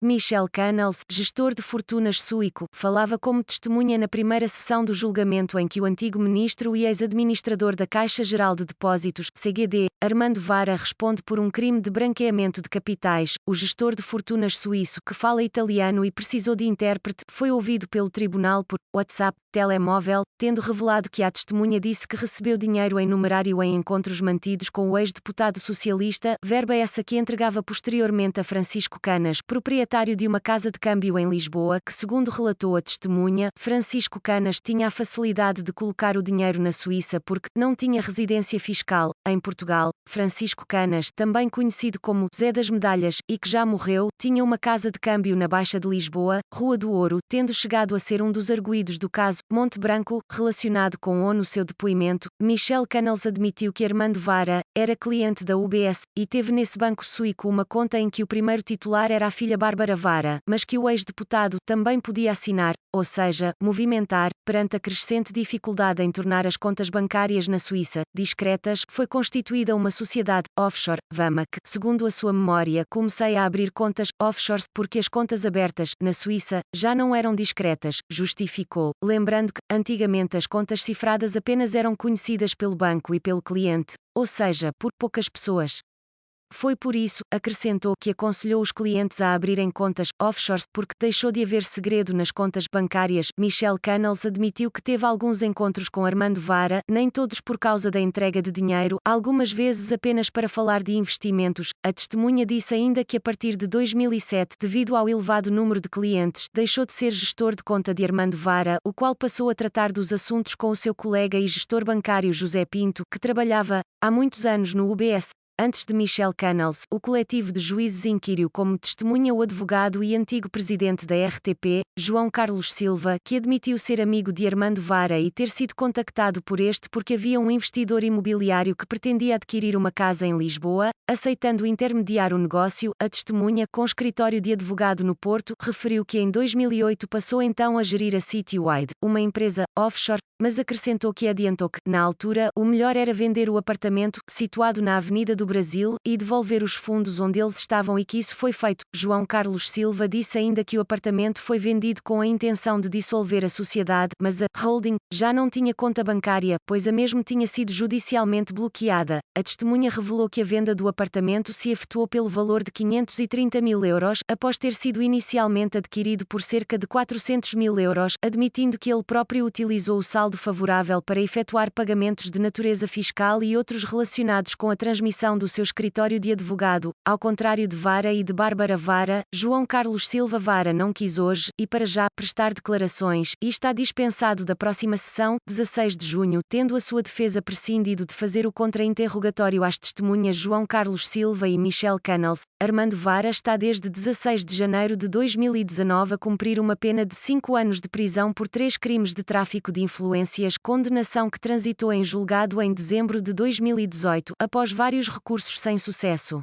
Michel Canals, gestor de fortunas suíco, falava como testemunha na primeira sessão do julgamento em que o antigo ministro e ex-administrador da Caixa Geral de Depósitos, CGD, Armando Vara responde por um crime de branqueamento de capitais. O gestor de fortunas suíço, que fala italiano e precisou de intérprete, foi ouvido pelo tribunal por WhatsApp, telemóvel, tendo revelado que a testemunha disse que recebeu dinheiro em numerário em encontros mantidos com o ex-deputado socialista, verba essa que entregava posteriormente a Francisco Canas, proprietário de uma casa de câmbio em Lisboa, que, segundo relatou a testemunha, Francisco Canas tinha a facilidade de colocar o dinheiro na Suíça porque não tinha residência fiscal em Portugal. Francisco Canas, também conhecido como Zé das Medalhas, e que já morreu, tinha uma casa de câmbio na Baixa de Lisboa, Rua do Ouro, tendo chegado a ser um dos arguidos do caso Monte Branco, relacionado com o no seu depoimento. Michel Canals admitiu que Armando Vara era cliente da UBS e teve nesse banco suíco uma conta em que o primeiro titular era a filha Bárbara Vara, mas que o ex-deputado também podia assinar, ou seja, movimentar. Perante a crescente dificuldade em tornar as contas bancárias na Suíça discretas, foi constituída uma sociedade offshore, VAMA, que, segundo a sua memória, comecei a abrir contas offshores porque as contas abertas na Suíça já não eram discretas, justificou, lembrando que, antigamente as contas cifradas apenas eram conhecidas pelo banco e pelo cliente, ou seja, por poucas pessoas. Foi por isso, acrescentou, que aconselhou os clientes a abrirem contas offshores porque deixou de haver segredo nas contas bancárias. Michel Canals admitiu que teve alguns encontros com Armando Vara, nem todos por causa da entrega de dinheiro, algumas vezes apenas para falar de investimentos. A testemunha disse ainda que a partir de 2007, devido ao elevado número de clientes, deixou de ser gestor de conta de Armando Vara, o qual passou a tratar dos assuntos com o seu colega e gestor bancário José Pinto, que trabalhava há muitos anos no UBS. Antes de Michel Canals, o coletivo de juízes inquiriu como testemunha o advogado e antigo presidente da RTP, João Carlos Silva, que admitiu ser amigo de Armando Vara e ter sido contactado por este porque havia um investidor imobiliário que pretendia adquirir uma casa em Lisboa, aceitando intermediar o negócio. A testemunha, com escritório de advogado no Porto, referiu que em 2008 passou então a gerir a Citywide, uma empresa offshore, mas acrescentou que adiantou que, na altura, o melhor era vender o apartamento, situado na Avenida do Brasil, e devolver os fundos onde eles estavam e que isso foi feito. João Carlos Silva disse ainda que o apartamento foi vendido com a intenção de dissolver a sociedade, mas a holding já não tinha conta bancária, pois a mesma tinha sido judicialmente bloqueada. A testemunha revelou que a venda do apartamento se efetuou pelo valor de 530 mil euros, após ter sido inicialmente adquirido por cerca de 400 mil euros, admitindo que ele próprio utilizou o saldo favorável para efetuar pagamentos de natureza fiscal e outros relacionados com a transmissão do seu escritório de advogado. Ao contrário de Vara e de Bárbara Vara, João Carlos Silva Vara não quis hoje, e para já, prestar declarações, e está dispensado da próxima sessão, 16 de junho, tendo a sua defesa prescindido de fazer o contra-interrogatório às testemunhas João Carlos Silva e Michel Canals. Armando Vara está desde 16 de janeiro de 2019 a cumprir uma pena de 5 anos de prisão por 3 crimes de tráfico de influências, condenação que transitou em julgado em dezembro de 2018, após vários recursos sem sucesso.